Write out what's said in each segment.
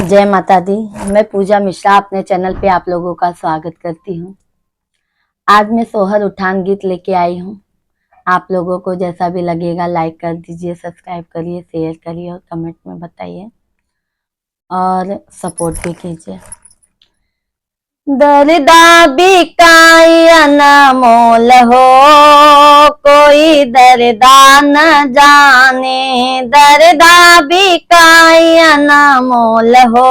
जय माता दी। मैं पूजा मिश्रा अपने चैनल पे आप लोगों का स्वागत करती हूँ। आज मैं सोहर उठान गीत लेके आई हूँ। आप लोगों को जैसा भी लगेगा लाइक कर दीजिए, सब्सक्राइब करिए, शेयर करिए और कमेंट में बताइए और सपोर्ट भी कीजिए। दर्दा बिकाई अनमोल हो, कोई दर्दा न जाने। दर्दा बिकाई अनमोल हो,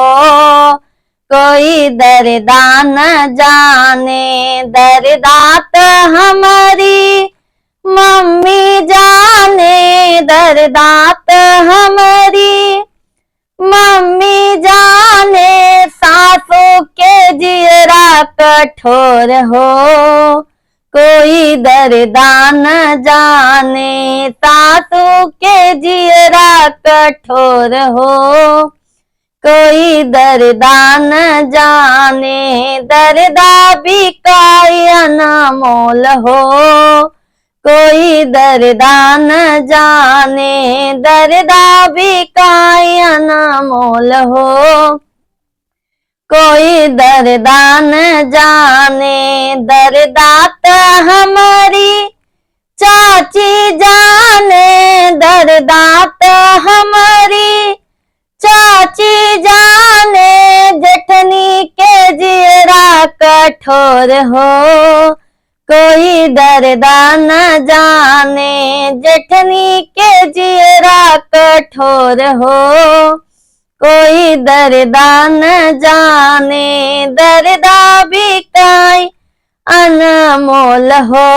कोई दर्दा न जाने। दर्दात हमारी मम्मी जाने, दर्दात हमारी मम्मी जाने। सासू के जियरा कठोर हो, कोई दर्दा न जाने। सासू के जियरा कठोर हो, कोई दर्दा न जाने। दर्दा बिकाई अनमोल हो, कोई दर्दा न जाने। दर्दा बिकाई अनमोल हो, कोई दर्दा न जाने। दर्दात हमारी चाची जाने, दर्दात हमारी चाची जाने। जेठनी के जियरा कठोर हो, कोई दर्दा न जाने। जेठनी के जियरा कठोर हो, कोई दर्दा न जाने। दर्दा बिकाई अनमोल हो,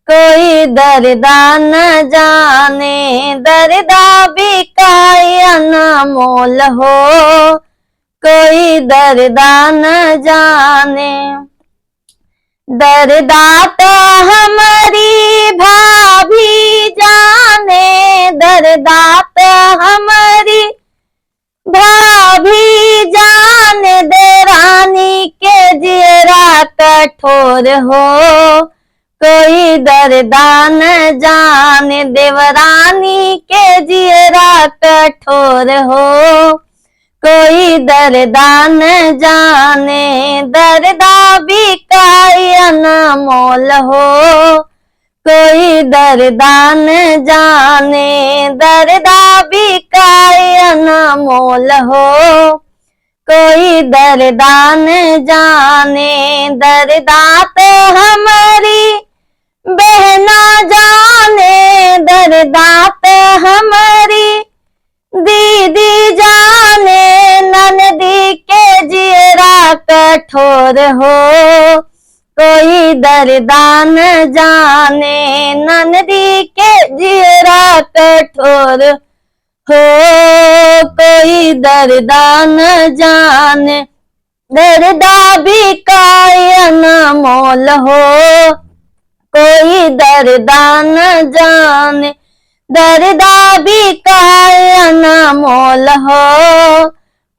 कोई दर्दा न जाने। दर्दा बिकाई अनमोल हो, कोई दर्दा न जाने। दर्दात हमारी भाभी जाने, दर्दात हमारी भाभी जाने। देरानी के जियरा कठोर हो, कोई दर्दा न जाने। देवरानी के जियरा कठोर हो, कोई दर्दा न जाने। दर्दा बिकाई अनमोल हो, कोई दर्दा न जाने। दर्दा बिकाई अनमोल हो, कोई दर्दा न जाने। दर्दात हमारी बहना जाने, दर्दात हमारी दीदी जाने। ननदी के जियरा कठोर हो, कोई दर्दा न जाने। ननदी के जियरा कठोर हो, कोई दर्दा न जाने। दर्दा बिकाई अनमोल हो, कोई दर्दा न जाने। दर्दा बिकाई अनमोल हो,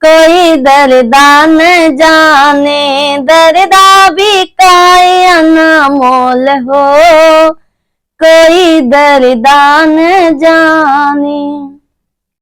कोई दर्दा न जाने। दर्दा बिकाई अनमोल हो, कोई दर्दा न जाने।